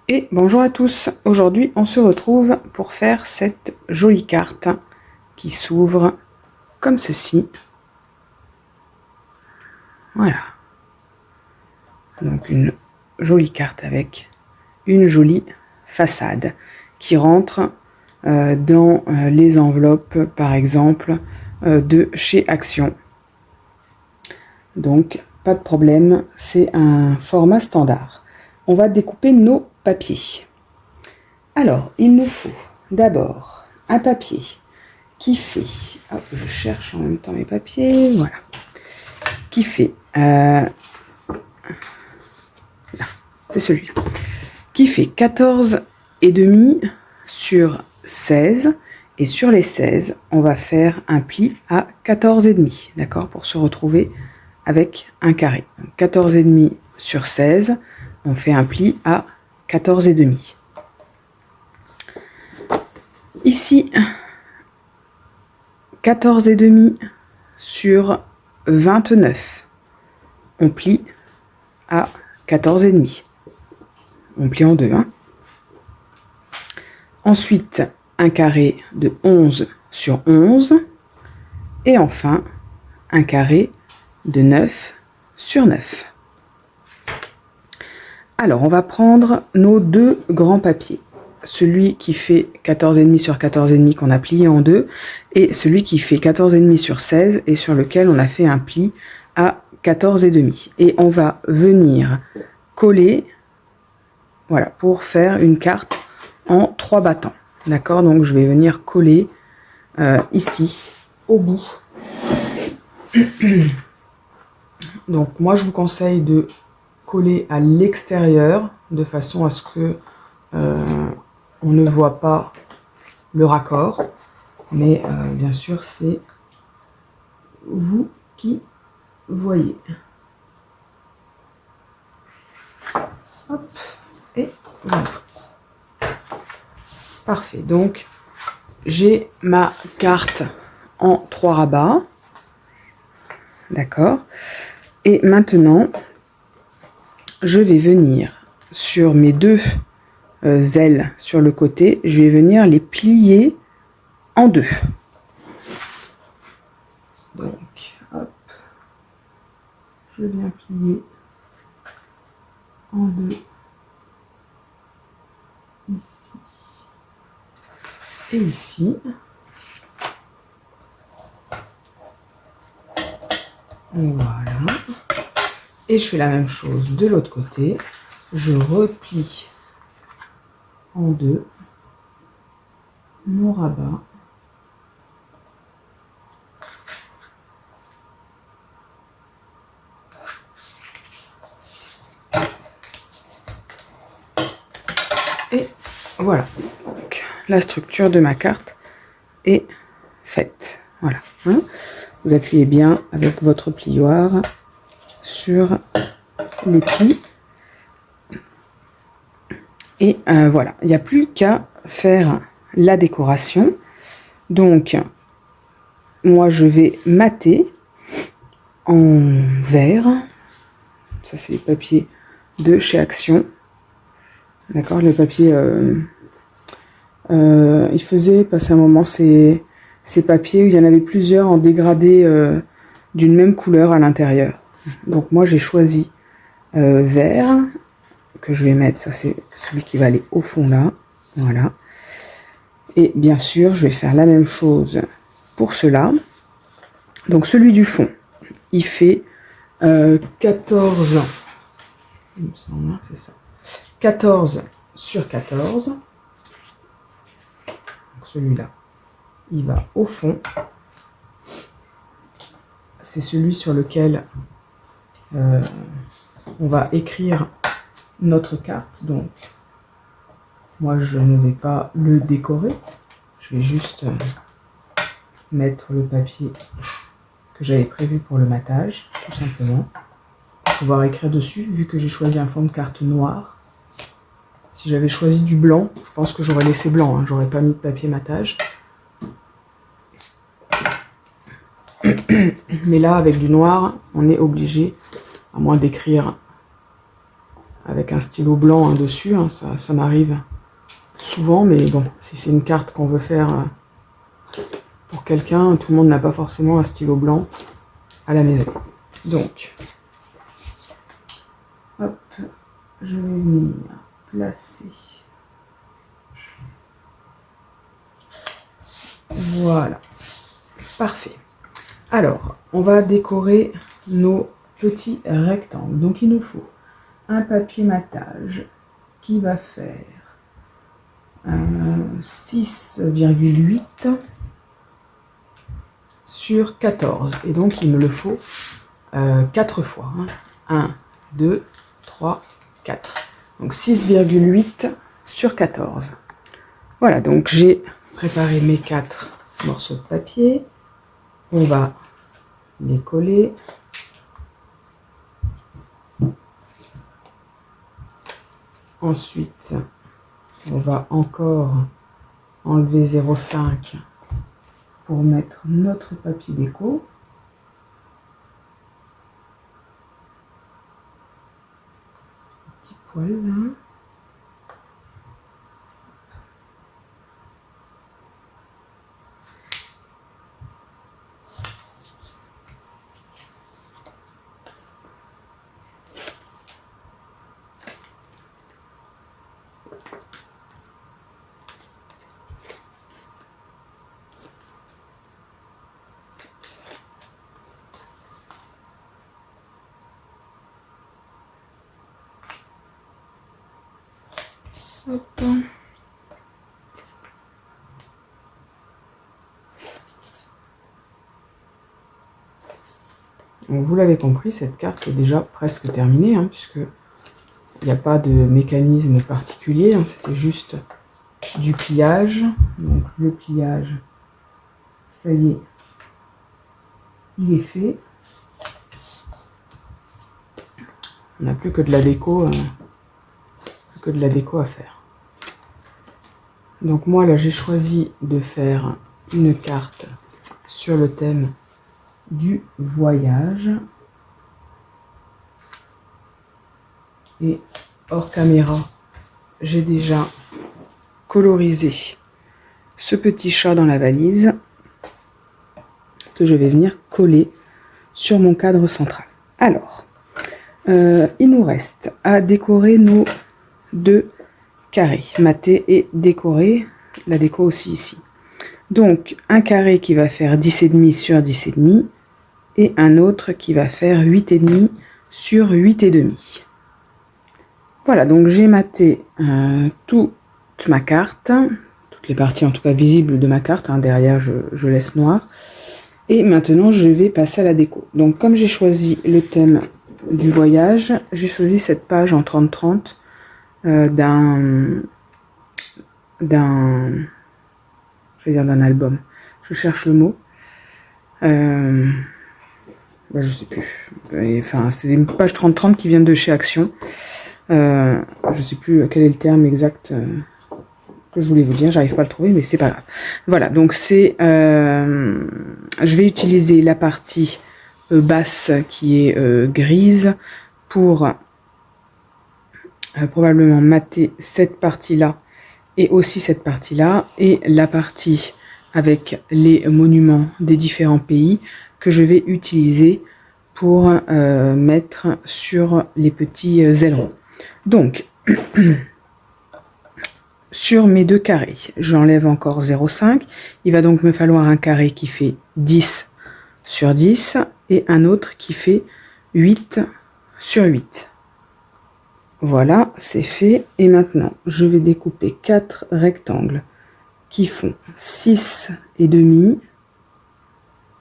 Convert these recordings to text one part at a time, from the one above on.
Et bonjour à tous, aujourd'hui on se retrouve pour faire cette jolie carte qui s'ouvre comme ceci. Voilà. Donc une jolie carte avec une jolie façade qui rentre dans les enveloppes par exemple de chez Action. Donc pas de problème, c'est un format standard. On va découper nos papiers. Alors, il nous faut d'abord un papier qui fait, hop, je cherche en même temps mes papiers, voilà, qui fait, c'est celui-là, qui fait 14,5 sur 16, et sur les 16, on va faire un pli à 14,5, d'accord, pour se retrouver avec un carré. 14,5 sur 16, on fait un pli à 14,5. Ici, 14,5 sur 29, on plie à 14,5. On plie en deux. Ensuite, un carré de 11 sur 11. Et enfin, un carré de 9 sur 9. Alors, on va prendre nos deux grands papiers. Celui qui fait 14,5 sur 14,5 qu'on a plié en deux, et celui qui fait 14,5 sur 16 et sur lequel on a fait un pli à 14,5. Et on va venir coller, voilà, pour faire une carte en 3 battants. D'accord, donc je vais venir coller ici, au bout. Donc moi je vous conseille de coller à l'extérieur de façon à ce que on ne voit pas le raccord, mais bien sûr c'est vous qui voyez. Hop, et voilà. Parfait, donc j'ai ma carte en 3 rabats, d'accord, et maintenant je vais venir sur mes deux ailes sur le côté, je vais venir les plier en deux. Donc, hop, je viens plier en deux ici et ici. Voilà. Et je fais la même chose de l'autre côté. Je replie en deux mon rabat. Et voilà. Donc, la structure de ma carte est faite. Voilà. Vous appuyez bien avec votre plioir sur les plis. Et voilà, il n'y a plus qu'à faire la décoration. Donc, moi, je vais mater en vert. Ça, c'est les papiers de chez Action. D'accord, le papier... il faisait passer un moment ces papiers où il y en avait plusieurs en dégradé d'une même couleur à l'intérieur. Donc, moi, j'ai choisi vert, que je vais mettre, ça c'est celui qui va aller au fond là, voilà. Et bien sûr, je vais faire la même chose pour cela. Donc celui du fond, il fait 14, il me semble, c'est ça, 14 sur 14. Donc celui-là, il va au fond. C'est celui sur lequel on va écrire notre carte. Donc moi je ne vais pas le décorer, je vais juste mettre le papier que j'avais prévu pour le matage, tout simplement, pour pouvoir écrire dessus, vu que j'ai choisi un fond de carte noir. Si j'avais choisi du blanc, je pense que j'aurais laissé blanc, hein, j'aurais pas mis de papier matage. Mais là, avec du noir, on est obligé, à moins d'écrire avec un stylo blanc hein, dessus, hein, ça m'arrive souvent, mais bon, si c'est une carte qu'on veut faire pour quelqu'un, tout le monde n'a pas forcément un stylo blanc à la maison. Donc, hop, je vais venir placer. Voilà, parfait. Alors, on va décorer nos petits rectangles. Donc, il nous faut un papier matage qui va faire 6,8 sur 14. Et donc, il me le faut 4 fois. 1, 2, 3, 4. Donc, 6,8 sur 14. Voilà, donc j'ai préparé mes 4 morceaux de papier. On va les coller. Ensuite, on va encore enlever 0,5 pour mettre notre papier déco. Petit poil là. Hop. Donc, vous l'avez compris, cette carte est déjà presque terminée, hein, puisque il n'y a pas de mécanisme particulier, hein, c'était juste du pliage. Donc le pliage, ça y est, il est fait. On n'a plus que de la déco, à faire. Donc moi là j'ai choisi de faire une carte sur le thème du voyage. Et hors caméra, j'ai déjà colorisé ce petit chat dans la valise que je vais venir coller sur mon cadre central. Alors, il nous reste à décorer nos 2 carrés, mater et décorer, la déco aussi ici. Donc, un carré qui va faire 10,5 sur 10,5 et un autre qui va faire 8,5 sur 8,5. Voilà, donc j'ai maté toute ma carte, toutes les parties en tout cas visibles de ma carte, hein, derrière je laisse noir. Et maintenant je vais passer à la déco. Donc comme j'ai choisi le thème du voyage, j'ai choisi cette page en 30-30 d'un album. Je cherche le mot. Je sais plus. Enfin, c'est une page 30-30 qui vient de chez Action. Je sais plus quel est le terme exact que je voulais vous dire, j'arrive pas à le trouver, mais c'est pas grave. Voilà, donc c'est, je vais utiliser la partie basse qui est grise pour probablement mater cette partie-là et aussi cette partie-là, et la partie avec les monuments des différents pays que je vais utiliser pour mettre sur les petits ailerons. Donc, sur mes 2 carrés, j'enlève encore 0,5. Il va donc me falloir un carré qui fait 10 sur 10 et un autre qui fait 8 sur 8. Voilà, c'est fait. Et maintenant, je vais découper 4 rectangles qui font 6,5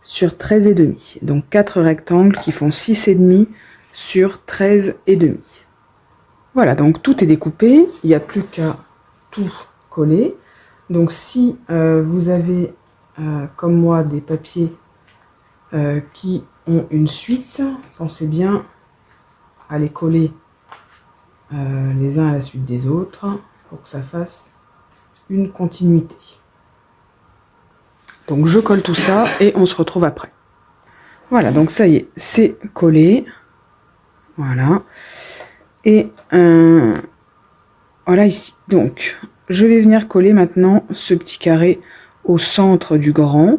sur 13,5. Donc 4 rectangles qui font 6,5 sur 13,5. Voilà, donc tout est découpé. Il n'y a plus qu'à tout coller. Donc si vous avez comme moi des papiers qui ont une suite, pensez bien à les coller les uns à la suite des autres pour que ça fasse une continuité. Donc je colle tout ça et on se retrouve après. Voilà, donc ça y est, c'est collé. Voilà. Et voilà ici. Donc, je vais venir coller maintenant ce petit carré au centre du grand.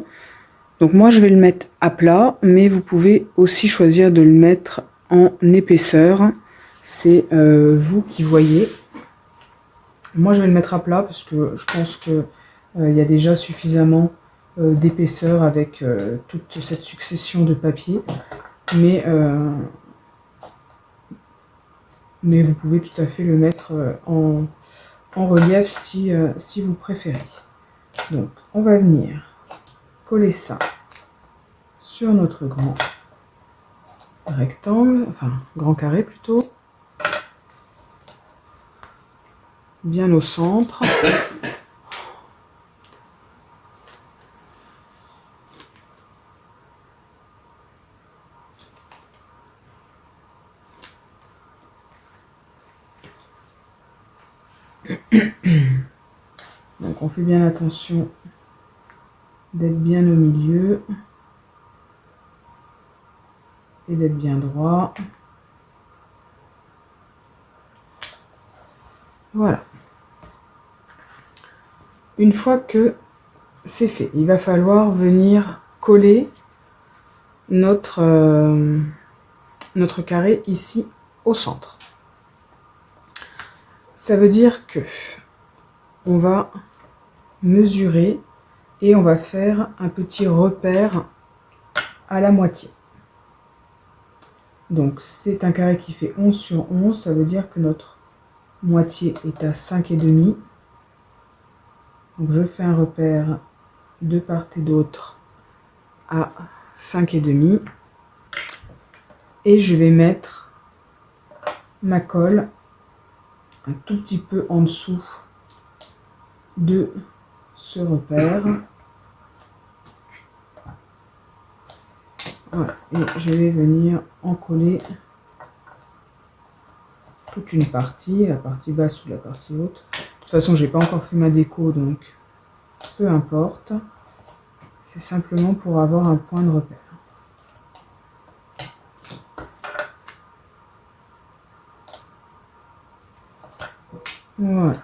Donc moi, je vais le mettre à plat, mais vous pouvez aussi choisir de le mettre en épaisseur. C'est vous qui voyez. Moi, je vais le mettre à plat parce que je pense que il y a déjà suffisamment d'épaisseur avec toute cette succession de papier. Mais vous pouvez tout à fait le mettre en relief si vous préférez. Donc, on va venir coller ça sur notre grand rectangle, enfin grand carré plutôt, bien au centre. Donc on fait bien attention d'être bien au milieu et d'être bien droit. Voilà. Une fois que c'est fait, il va falloir venir coller notre carré ici au centre. Ça veut dire que on va mesurer et on va faire un petit repère à la moitié. Donc c'est un carré qui fait 11 sur 11, ça veut dire que notre moitié est à 5,5. Donc je fais un repère de part et d'autre à 5,5 et je vais mettre ma colle un tout petit peu en dessous de ce repère. Voilà. Et je vais venir en coller toute une partie, la partie basse ou la partie haute. De toute façon, j'ai pas encore fait ma déco, donc peu importe. C'est simplement pour avoir un point de repère. Voilà.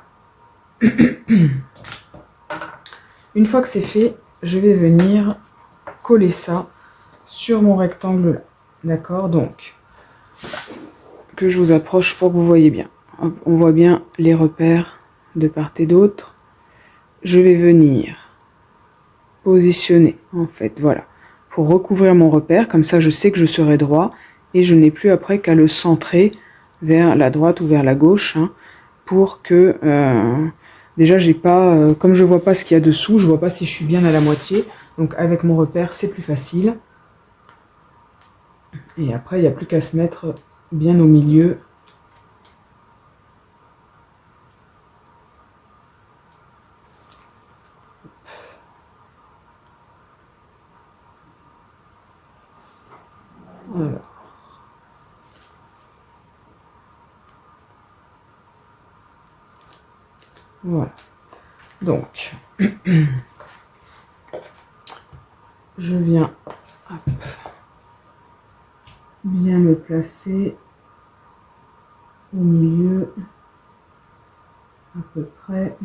Une fois que c'est fait, je vais venir coller ça sur mon rectangle là. D'accord? Donc, que je vous approche pour que vous voyez bien. Hop, on voit bien les repères de part et d'autre. Je vais venir positionner, en fait, voilà, pour recouvrir mon repère. Comme ça, je sais que je serai droit et je n'ai plus après qu'à le centrer vers la droite ou vers la gauche, hein, pour que déjà j'ai pas, comme je vois pas ce qu'il y a dessous, je vois pas si je suis bien à la moitié. Donc avec mon repère, c'est plus facile. Et après, il n'y a plus qu'à se mettre bien au milieu. Voilà. Voilà. Donc, je viens bien me placer au milieu, à peu près.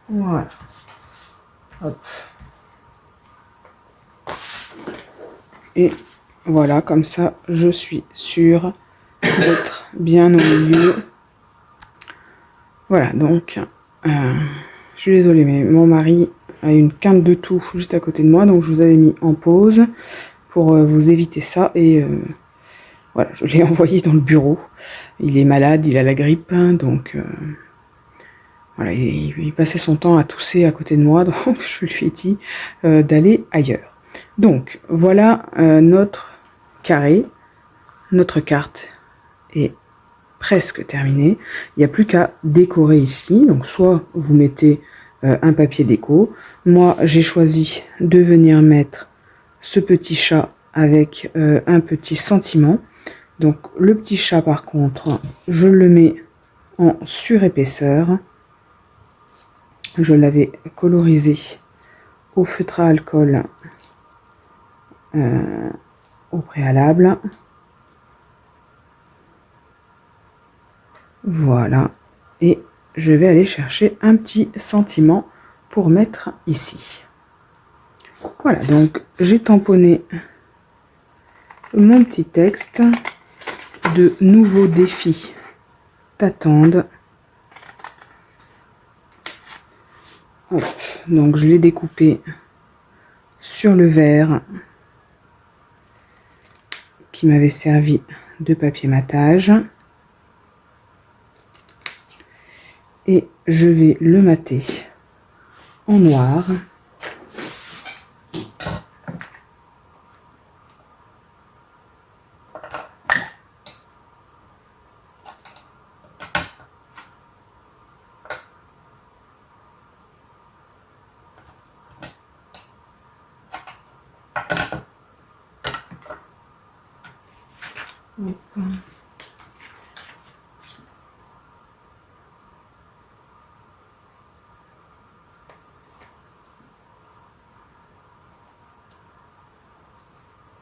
Voilà. Hop. Et voilà, comme ça, je suis sûre d'être bien au milieu. Voilà, donc, je suis désolée, mais mon mari a une quinte de toux juste à côté de moi, donc je vous avais mis en pause pour vous éviter ça. Et voilà, je l'ai envoyé dans le bureau. Il est malade, il a la grippe, hein, donc voilà, il passait son temps à tousser à côté de moi, donc je lui ai dit d'aller ailleurs. Donc voilà notre carré, notre carte est presque terminée. Il n'y a plus qu'à décorer ici. Donc soit vous mettez un papier déco. Moi j'ai choisi de venir mettre ce petit chat avec un petit sentiment. Donc le petit chat par contre, je le mets en surépaisseur. Je l'avais colorisé au feutre à alcool au préalable. Voilà. Et je vais aller chercher un petit sentiment pour mettre ici. Voilà, donc j'ai tamponné mon petit texte. De nouveaux défis t'attendent. Donc je l'ai découpé sur le verre qui m'avait servi de papier matage. Et je vais le mater en noir.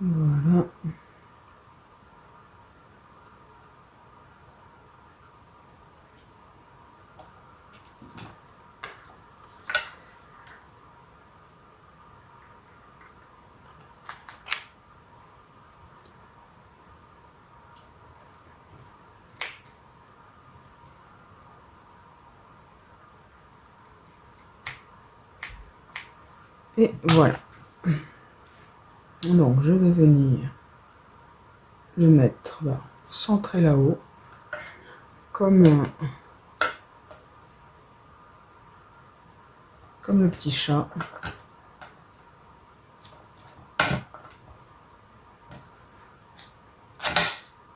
Voilà. Et voilà. Donc je vais venir le mettre là, centré là-haut, comme le petit chat.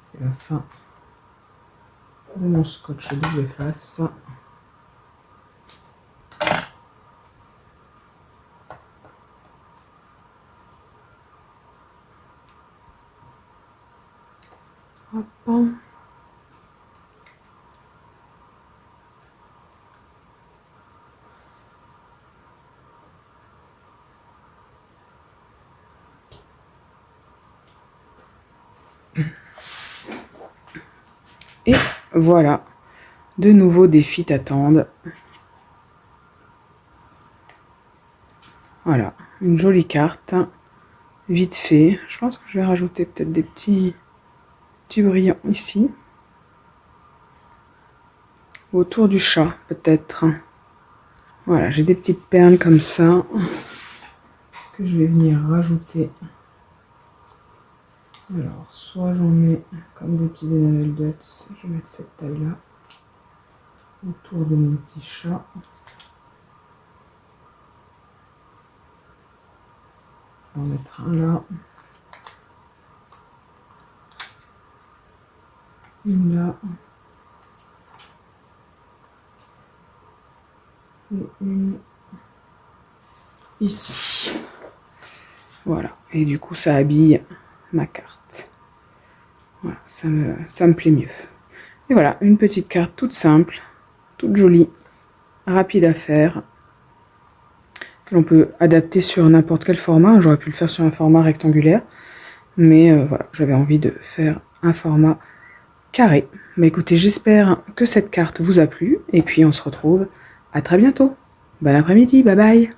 C'est la fin de mon scotch double face. Hop. Et voilà, de nouveaux défis t'attendent. Voilà, une jolie carte, vite fait. Je pense que je vais rajouter peut-être des petits brillants ici. Autour du chat, peut-être. Voilà, j'ai des petites perles comme ça que je vais venir rajouter. Alors, soit j'en mets comme des petits enamel dots, je vais mettre cette taille-là autour de mon petit chat. Je vais en mettre un là. Une là. Et une ici. Voilà, et du coup ça habille ma carte. Voilà, ça me plaît mieux. Et voilà, une petite carte toute simple, toute jolie, rapide à faire. Que l'on peut adapter sur n'importe quel format. J'aurais pu le faire sur un format rectangulaire. Mais voilà, j'avais envie de faire un format carré. Mais écoutez, j'espère que cette carte vous a plu. Et puis on se retrouve à très bientôt. Bon après-midi, bye bye.